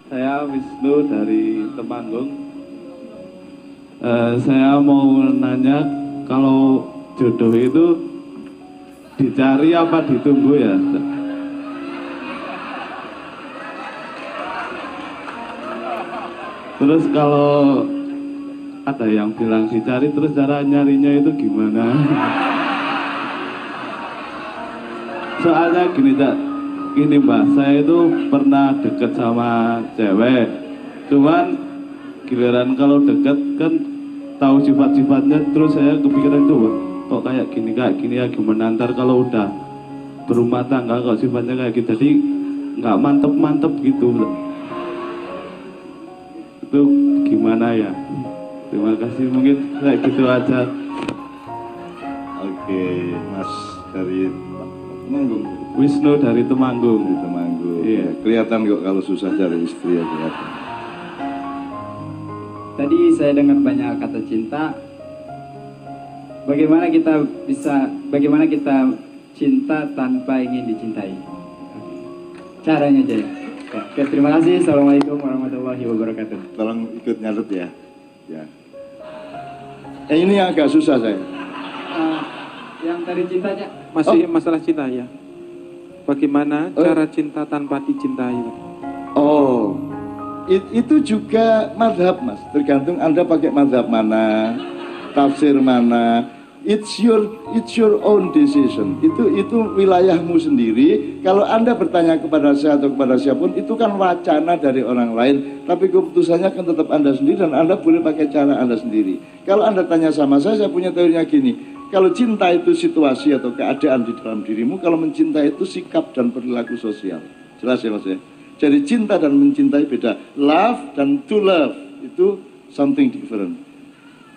Saya Wisnu dari Temanggung. Saya mau nanya, kalau jodoh itu dicari apa ditunggu ya? Terus kalau ada yang bilang dicari, terus cara nyarinya itu gimana? Soalnya gini, Cak. Gini Mbak, saya itu pernah deket sama cewek. Cuman giliran kalau deket kan tahu sifat-sifatnya, terus saya kepikiran tuh, kok kayak gini ya, gimana ntar kalau udah berumah tangga kok sifatnya kayak gitu. Jadi nggak mantep-mantep gitu. Itu gimana ya? Terima kasih, mungkin kayak gitu aja. Oke, Mas dari Temanggung. Wisnu dari Temanggung. Di Temanggung. Iya. Kelihatan kok kalau susah cari istri ya kelihatan. Tadi saya dengar banyak kata cinta. Bagaimana kita cinta tanpa ingin dicintai? Caranya aja. Oke, terima kasih. Assalamualaikum warahmatullahi wabarakatuh. Tolong ikut nyatet ya. Ya. Ini yang agak susah saya. Yang tadi cintanya Masih masalah cinta ya. Bagaimana cara cinta tanpa dicintai? Oh, itu juga madhab Mas. Tergantung Anda pakai madhab mana, tafsir mana. It's your own decision. Itu wilayahmu sendiri. Kalau Anda bertanya kepada saya atau kepada siapapun, itu kan wacana dari orang lain. Tapi keputusannya kan tetap Anda sendiri dan Anda boleh pakai cara Anda sendiri. Kalau Anda tanya sama saya punya teorinya gini. Kalau cinta itu situasi atau keadaan di dalam dirimu, kalau mencintai itu sikap dan perilaku sosial. Jelas ya Mas ya? Jadi cinta dan mencintai beda. Love dan to love itu something different.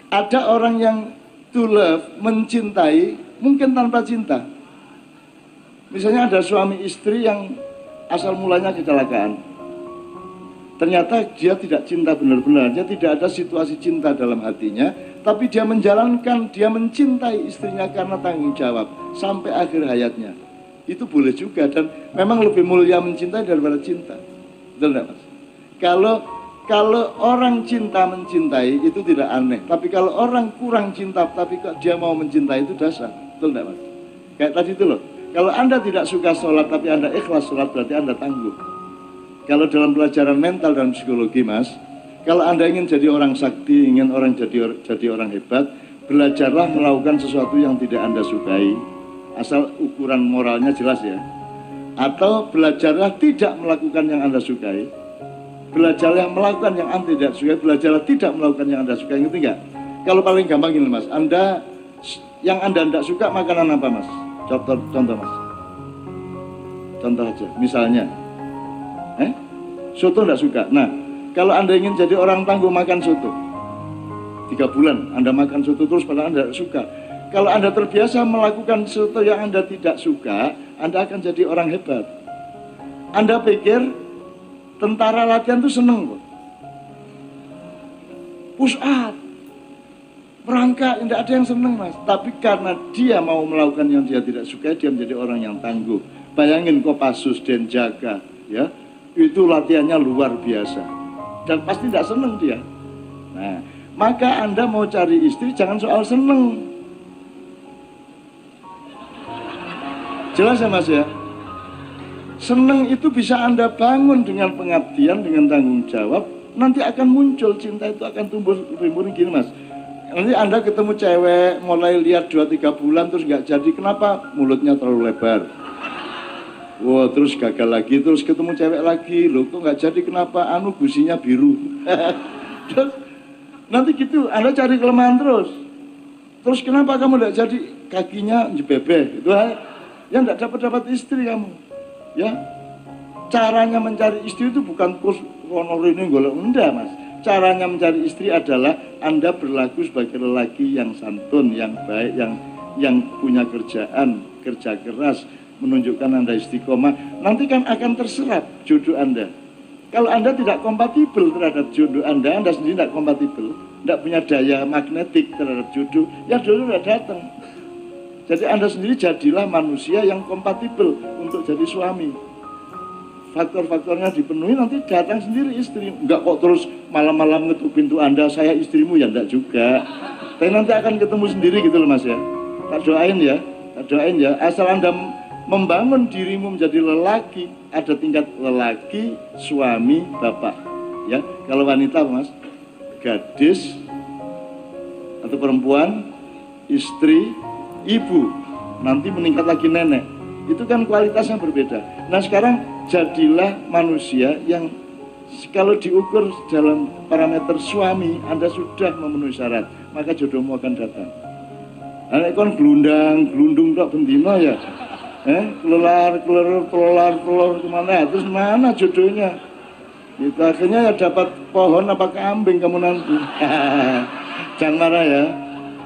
Ada orang yang to love, mencintai, mungkin tanpa cinta. Misalnya ada suami istri yang asal mulanya kecelakaan. Ternyata dia tidak cinta benar-benar, dia tidak ada situasi cinta dalam hatinya, tapi dia menjalankan, dia mencintai istrinya karena tanggung jawab sampai akhir hayatnya. Itu boleh juga, dan memang lebih mulia mencintai daripada cinta. Betul enggak Mas? Kalau orang cinta mencintai itu tidak aneh, tapi kalau orang kurang cinta tapi kok dia mau mencintai itu dasar. Betul enggak Mas? Kayak tadi itu loh, kalau Anda tidak suka sholat tapi Anda ikhlas sholat, berarti Anda tangguh. Kalau dalam pelajaran mental dan psikologi Mas, kalau Anda ingin jadi orang sakti, ingin jadi orang hebat, belajarlah melakukan sesuatu yang tidak Anda sukai, asal ukuran moralnya jelas ya. Atau belajarlah tidak melakukan yang Anda sukai, belajarlah melakukan yang Anda tidak sukai, belajarlah tidak melakukan yang Anda sukai, ngerti nggak? Kalau paling gampang gini Mas, yang Anda tidak suka makanan apa Mas? Contoh Mas. Contoh aja, misalnya soto enggak suka. Nah, kalau Anda ingin jadi orang tangguh makan soto 3 bulan, Anda makan soto terus padahal Anda tidak suka. Kalau Anda terbiasa melakukan sesuatu yang Anda tidak suka, Anda akan jadi orang hebat. Anda pikir tentara latihan itu seneng kok. Push up, merangkak, tidak ada yang seneng Mas. Tapi karena dia mau melakukan yang dia tidak suka, dia menjadi orang yang tangguh. Bayangin Kopassus, Denjaga, ya. Itu latihannya luar biasa dan pasti tidak seneng dia. Nah, maka Anda mau cari istri jangan soal seneng. Jelas ya Mas ya? Seneng itu bisa Anda bangun dengan pengabdian, dengan tanggung jawab. Nanti akan muncul, cinta itu akan tumbuh rimbun gini Mas. Nanti Anda ketemu cewek, mulai lihat 2-3 bulan terus nggak jadi. Kenapa? Mulutnya terlalu lebar. Wah, terus gagal lagi, terus ketemu cewek lagi, loh kok nggak jadi, kenapa? Gusinya biru. Terus, nanti gitu, Anda cari kelemahan terus. Terus kenapa kamu nggak jadi? Kakinya jebebeh, itu ya nggak dapat istri kamu. Ya, caranya mencari istri itu bukan kurs honor ini golek, enggak Mas. Caranya mencari istri adalah Anda berlaku sebagai lelaki yang santun, yang baik, yang punya kerjaan, kerja keras, menunjukkan Anda istiqomah, nanti kan akan terserap jodoh Anda. Kalau Anda tidak kompatibel terhadap jodoh Anda sendiri tidak kompatibel, tidak punya daya magnetik terhadap jodoh, ya jodoh tidak datang. Jadi Anda sendiri jadilah manusia yang kompatibel untuk jadi suami. faktor-faktornya dipenuhi, nanti datang sendiri istri. Enggak kok terus malam-malam ngetuk pintu Anda, saya istrimu, ya enggak juga. Tapi nanti akan ketemu sendiri gitu loh Mas ya. Tak doain ya, tak doain ya. Asal Anda membangun dirimu menjadi lelaki, ada tingkat lelaki, suami, bapak. Ya, kalau wanita Mas, gadis atau perempuan, istri, ibu, nanti meningkat lagi nenek. Itu kan kualitasnya berbeda. Nah sekarang jadilah manusia yang kalau diukur dalam parameter suami, Anda sudah memenuhi syarat, maka jodohmu akan datang. Anak kon gelundung tok bendino ya. Keluar kemana? Terus mana jodohnya? Itu akhirnya ya dapat pohon apa kambing kamu nanti. Jangan marah ya.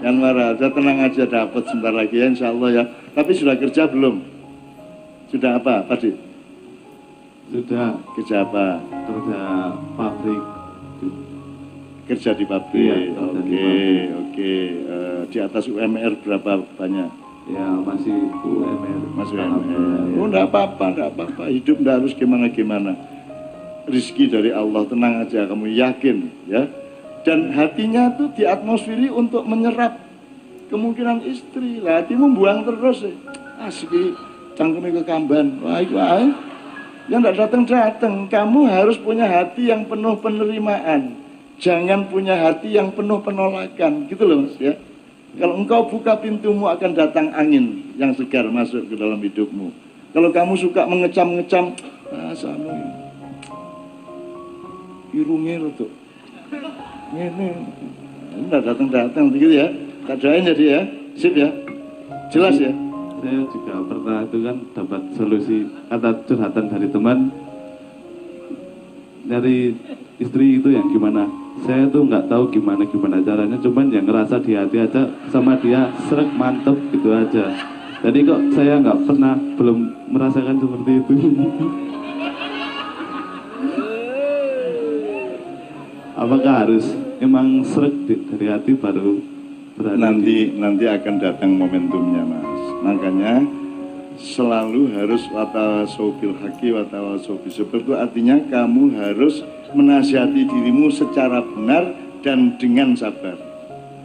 Jangan marah, saya tenang aja, dapat sebentar lagi ya insya Allah ya. Tapi sudah kerja belum? Sudah apa, Pak Dik? Sudah Kerja apa? kerja pabrik. Kerja di pabrik. Iya, kerja di Oke. Di atas UMR berapa banyak? Ya masih UMR. Mas UMR. Oh, enggak apa-apa. Hidup enggak harus gimana-gimana. Rizki dari Allah, tenang aja, kamu yakin ya. Dan hatinya tuh diatmosferi untuk menyerap kemungkinan istri. Lah hatimu buang terus ya. Asik cangkeme ke kamban. Wah, yang enggak datang-datang. Kamu harus punya hati yang penuh penerimaan. Jangan punya hati yang penuh penolakan. Gitu loh Mas ya. Kalau engkau buka pintumu akan datang angin yang segar masuk ke dalam hidupmu. Kalau kamu suka mengecam-ngecam, sanu irungnya tuh. Ini enggak datang begitu ya. Tak doain jadi ya. Sip ya. Jelas ya. Saya juga pernah itu kan dapat solusi kata curhatan dari teman dari istri itu yang gimana. Saya tuh nggak tahu gimana caranya, cuman yang ngerasa di hati aja sama dia srek mantep gitu aja. Jadi kok saya nggak pernah belum merasakan seperti itu. Apakah harus emang srek dari hati baru berani? Nanti akan datang momentumnya Mas. Makanya selalu harus watawasaubil haqi watawasaubil sabr, itu artinya kamu harus menasihati dirimu secara benar dan dengan sabar.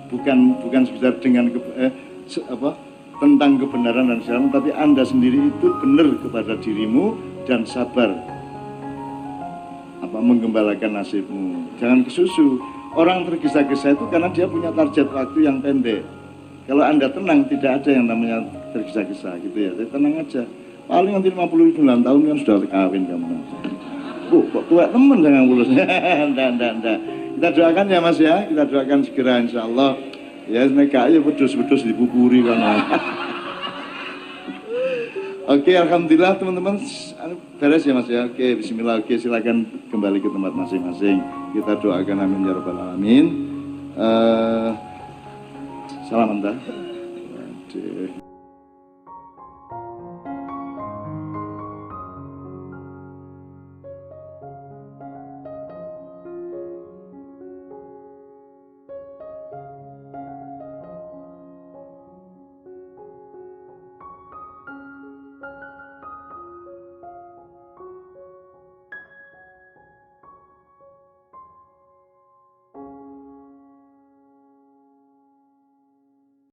Bukan sekedar dengan tentang kebenaran dan salah, tapi Anda sendiri itu benar kepada dirimu dan sabar menggembalakan nasibmu. Jangan kesusu. Orang tergesa-gesa itu karena dia punya target waktu yang pendek. Kalau Anda tenang, tidak ada yang namanya tergesa-gesa gitu ya. Jadi tenang aja. Paling nanti 59 tahun kan sudah kawin kamu nanti. Kok tua temen jangan lulus. Nggak. Kita doakan ya Mas ya. Kita doakan segera insya Allah. Ya mereka aja pedus-pedus dibuburi kan. Oke, alhamdulillah teman-teman beres ya Mas ya. Oke, bismillah. Oke, silakan kembali ke tempat masing-masing. Kita doakan amin ya rabbal alamin. Salam anda.